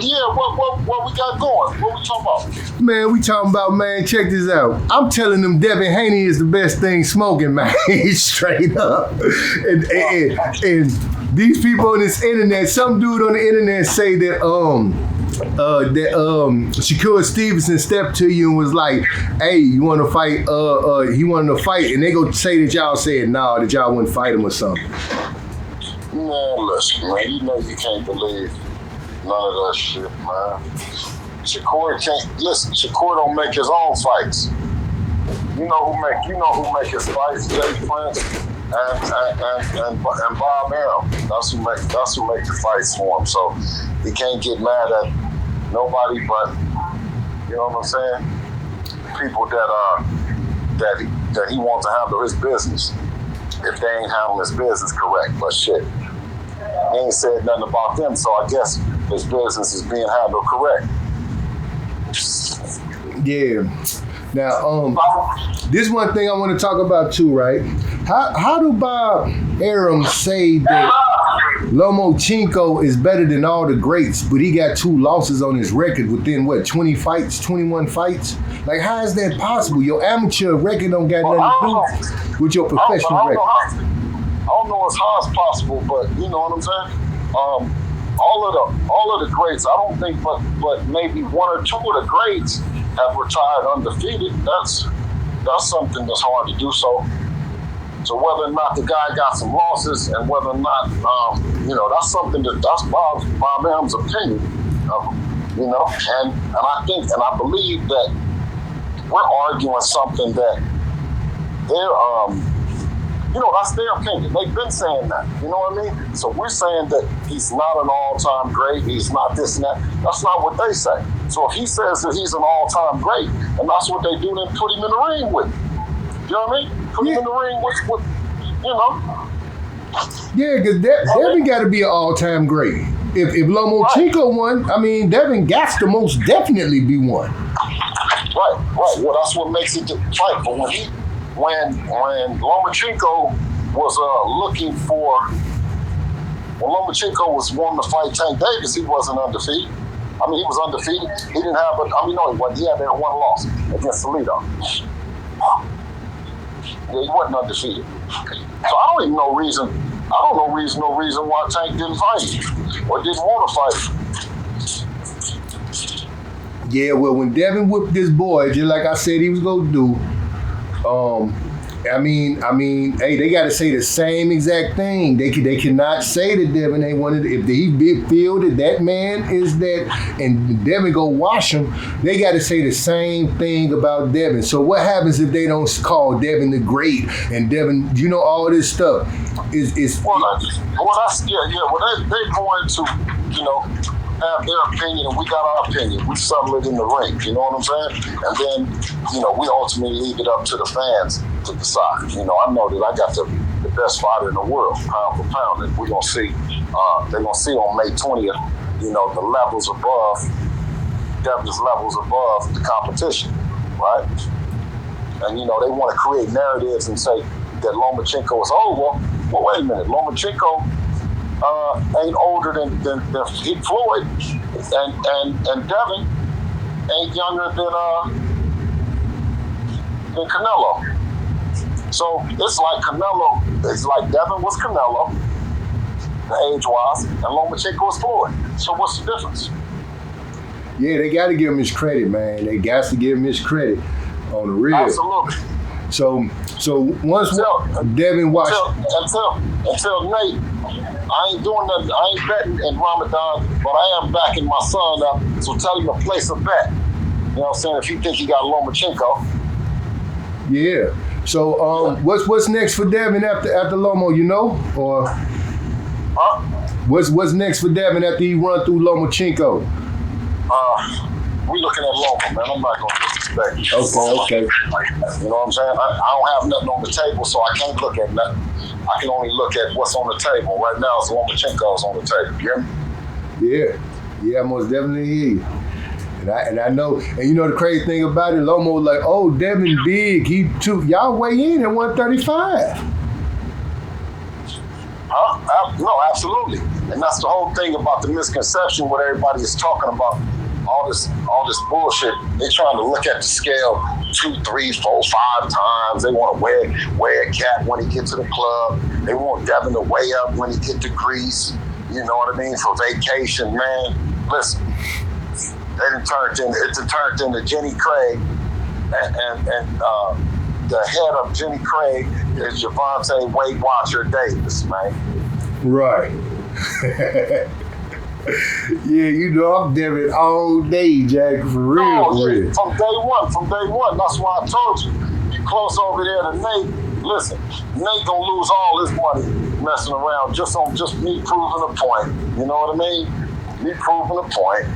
Yeah, what we got going? What we talking about? Man, we talking about, man, check this out. I'm telling them Devin Haney is the best thing smoking, man. Straight up. And these people on this internet, some dude on the internet say that Shakur Stevenson stepped to you and was like, hey, you want to fight? He wanted to fight, and they go say that y'all said no, that y'all wouldn't fight him or something. Man, listen, man, you know you can't believe none of that shit, man. Shakur don't make his own fights. You know who make his fights, Jay Prince and Bob Arum. That's who make the fights for him. So he can't get mad at nobody but, you know what I'm saying? People that he wants to handle his business. If they ain't handling his business correct, but shit. He ain't said nothing about them, so I guess his business is being handled correct. Yeah. Now, this one thing I want to talk about too, right? How do Bob Arum say that Lomachenko is better than all the greats, but he got 2 losses on his record within, 20 fights, 21 fights? Like, how is that possible? Your amateur record don't got nothing to do with your professional record. I don't know as how it's possible, but you know what I'm saying? All of the greats, I don't think but maybe 1 or 2 of the greats have retired undefeated. That's something that's hard to do. So whether or not the guy got some losses and whether or not that's something that's Bob Arum's opinion, and I think and I believe that we're arguing something that they're that's their opinion. They've been saying that. You know what I mean? So we're saying that he's not an all-time great, he's not this and that. That's not what they say. So if he says that he's an all-time great, and that's what they do, then put him in the ring with. You know what I mean? Put him in the ring with Yeah, because Devin got to be an all-time great. If Lomachenko won, I mean, Devin got to most definitely be one. Right. Well, that's what makes it fight. But when Lomachenko was when Lomachenko was wanting to fight Tank Davis, he wasn't undefeated. I mean, he was undefeated. He didn't have he wasn't. He had that 1 loss against Toledo. Yeah, he wasn't undefeated. So I don't know reason why Tank didn't fight him or didn't want to fight him. Yeah, well, when Devin whipped this boy, just like I said he was gonna do, I mean, hey, they got to say the same exact thing. They cannot say that Devin ain't wanted. If he feel that man is that, and Devin go wash him, they got to say the same thing about Devin. So what happens if they don't call Devin the great and Devin, all this stuff is. Well, that's yeah. Well, they're going to, have their opinion, and we got our opinion. We settle it in the ring. You know what I'm saying? And then, we ultimately leave it up to the fans to decide. I know that I got the best fighter in the world, pound for pound, and we're gonna see. They're gonna see on May 20th. The levels above, Devin's levels above the competition, right? And they want to create narratives and say that Lomachenko is well, wait a minute, Lomachenko ain't older than Floyd, and Devin ain't younger than Canelo. So it's like Devin was Canelo, age-wise, and Lomachenko was Floyd. So what's the difference? Yeah, they got to give him his credit, man. They got to give him his credit on the real. Absolutely. So once Devin watched until Nate, I ain't doing nothing. I ain't betting in Ramadan, but I am backing my son up. So tell him to place a bet. You know what I'm saying? If you think he got Lomachenko. Yeah. So what's next for Devin after Lomo? Or what's next for Devin after he run through Lomachenko? We looking at Lomo, man. I'm not gonna disrespect. Okay. You know what I'm saying? I don't have nothing on the table, so I can't look at nothing. I can only look at what's on the table. Right now, it's Lomachenko's on the table. You hear me? Yeah, I most definitely hear you. And I know, and the crazy thing about it, Lomo was like, oh, Devin big. Y'all weigh in at 135. No, absolutely. And that's the whole thing about the misconception what everybody is talking about. All this bullshit. They trying to look at the scale 2, 3, 4, 5 times. They want to wear a cat when he get to the club. They want Devin to weigh up when he get to Greece. You know what I mean? For vacation, man. Listen, it turned into Jenny Craig, and the head of Jenny Craig is Javante Weight Watcher Davis, man. Right. Yeah, you know I'm Devin all day, Jack, for real. Oh, yeah, from day one. That's why I told you. You close over there to Nate. Listen, Nate gonna lose all his money messing around just me proving a point. You know what I mean? Me proving a point.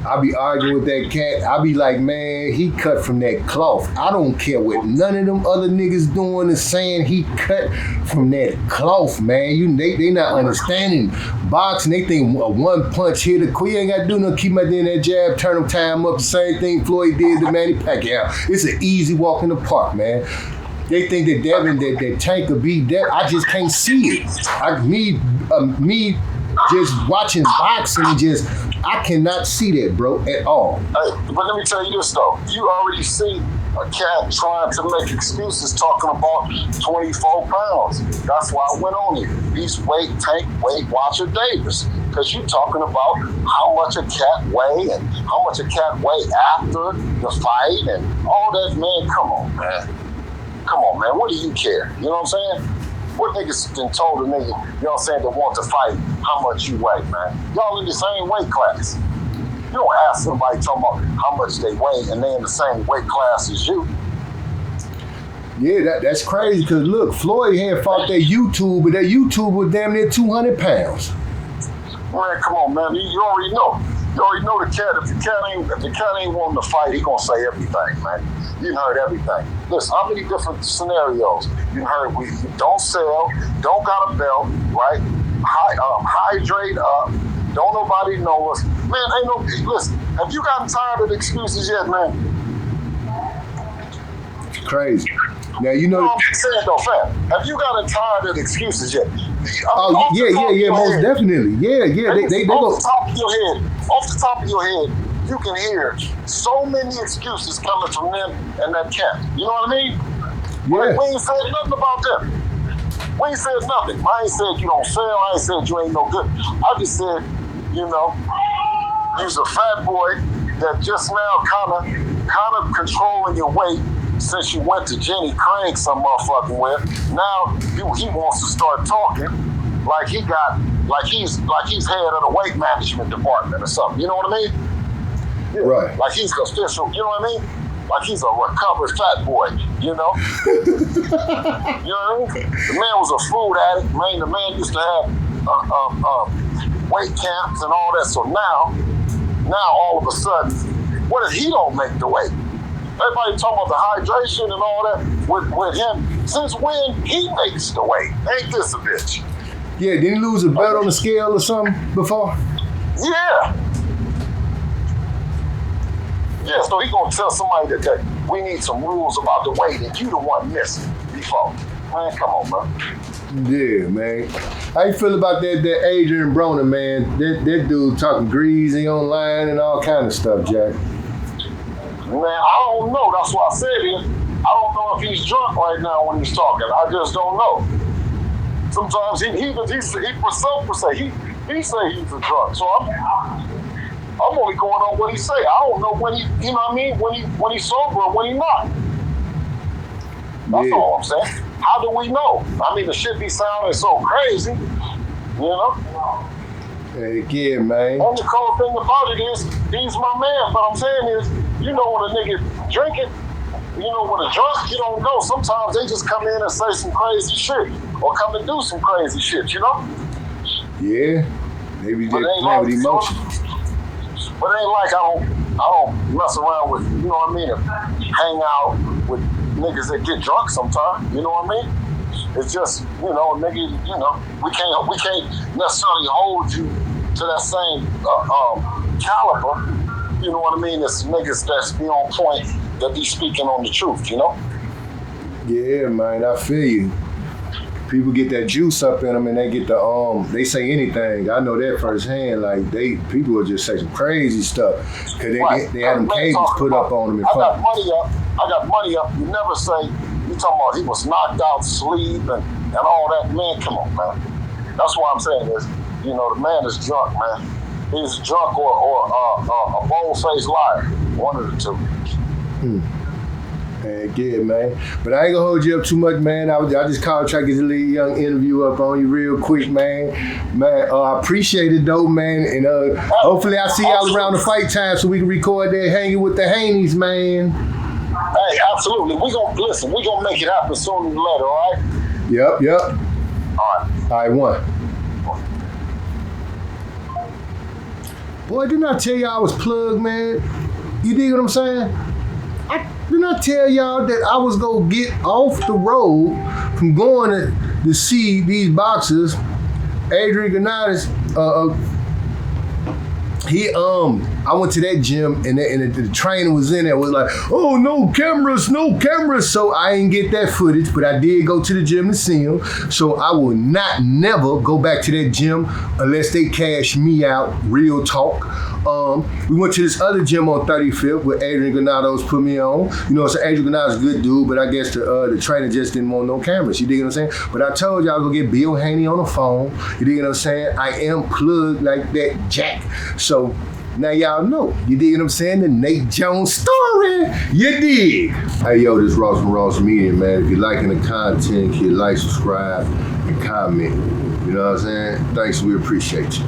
I be arguing with that cat. I be like, man, he cut from that cloth. I don't care what none of them other niggas doing is saying. He cut from that cloth, man. They not understanding boxing. They think a one punch hit a quit. You ain't got to do nothing. Keep my in that jab, turn them time up. The same thing Floyd did to Manny Pacquiao. It's an easy walk in the park, man. They think that Devin, that Tank could beat Devin. I just can't see it. Me just watching boxing, I cannot see that, bro, at all. Hey, but let me tell you this, though. You already see a cat trying to make excuses talking about 24 pounds. That's why I went on you. He's Weight Watcher Davis. Because you talking about how much a cat weigh and how much a cat weigh after the fight and all that, man. Come on, man. What do you care? You know what I'm saying? What niggas been told a nigga, you know what I'm saying, that want to fight how much you weigh, man? Y'all in the same weight class. You don't ask somebody talking about how much they weigh and they in the same weight class as you. Yeah, that's crazy because look, Floyd had fought that YouTube, but that YouTube was damn near 200 pounds. Man, come on, man. You already know. You already know the cat. If the cat ain't wanting to fight, he gonna say everything, man. You heard everything. Listen, how many different scenarios you heard? We don't sell, don't got a belt, right? Hydrate up. Don't nobody know us, man. Ain't no. Listen, have you gotten tired of the excuses yet, man? It's crazy. Now you know. I'm saying though, fam. Have you gotten tired of the excuses yet? Yeah, most definitely. Yeah. They off the top of your head. Off the top of your head, you can hear so many excuses coming from them and that cat. You know what I mean? Yeah. We ain't said nothing about them. We ain't said nothing. I ain't said you don't sell. I ain't said you ain't no good. I just said, you know, you's a fat boy that just now kind of controlling your weight since you went to Jenny Craig some motherfucking with. Now he wants to start talking like he's head of the weight management department or something. You know what I mean? Yeah. Right. Like he's official. You know what I mean? Like he's a recovered fat boy. You know? You know what I mean? The man was a food addict. Man, the man used to have weight camps and all that. So now all of a sudden, what if he don't make the weight? Everybody talking about the hydration and all that with him. Since when he makes the weight? Ain't this a bitch? Yeah, didn't he lose a belt on the scale or something before? Yeah. Yeah, so he gonna tell somebody that we need some rules about the weight and you the one missing before. Man, come on, man. Yeah, man. How you feel about that Adrian Broner, man? That dude talking greasy online and all kind of stuff, Jack. Man, I don't know. That's what I said here. I don't know if he's drunk right now when he's talking. I just don't know. Sometimes he say he's a drunk. So I'm only going on what he say. I don't know when he, you know what I mean, when he's sober or when he's not. That's all I'm saying. How do we know? I mean, the shit be sounding so crazy, you know? Hey, kid, man. And the cold thing about it is, he's my man. What I'm saying is, you know when a nigga drinking, you know when a drunk, you don't know. Sometimes they just come in and say some crazy shit or come and do some crazy shit, you know? Yeah. Maybe they play with emotions. But it ain't like I don't mess around with, you know what I mean, and hang out with niggas that get drunk sometimes, you know what I mean? It's just, you know, nigga, you know, we can't necessarily hold you to that same caliber, you know what I mean, as niggas that's be on point, that be speaking on the truth, you know? Yeah, man, I feel you. people get that juice up in them and they get the they say anything. I know that firsthand. Like people will just say some crazy stuff because they had them cages put up on them in front. I got money up. You never say, you talking about he was knocked out, sleep, and all that. Man, come on, man. That's what I'm saying is, you know, the man is drunk, man. He's drunk or a bold-faced liar. One of the two. Man, yeah, man. But I ain't gonna hold you up too much, man. I just called try to get a little young interview up on you real quick, man. Man, I appreciate it though, man. And hopefully I see y'all around the fight time so we can record that hanging with the Haneys, man. Hey, absolutely. We gonna make it happen sooner than later, all right? Yep. All right, one. Boy, didn't I tell y'all I was plugged, man? You dig what I'm saying? Didn't I tell y'all that I was gonna get off the road from going to see these boxers? Adrian Ganatis, I went to that gym and the trainer was in there, was like, oh, no cameras. So I didn't get that footage, but I did go to the gym to see him. So I will never go back to that gym unless they cash me out, real talk. We went to this other gym on 35th where Adrian Granados put me on. You know, so Adrian Granados is a good dude, but I guess the trainer just didn't want no cameras. You dig what I'm saying? But I told you I was gonna get Bill Haney on the phone. You dig what I'm saying? I am plugged like that Jack. So now y'all know. You dig what I'm saying? The Nate Jones story. You dig? Hey, yo, this is Ross from Ross Media, man. If you're liking the content, hit like, subscribe, and comment. You know what I'm saying? Thanks, we appreciate you.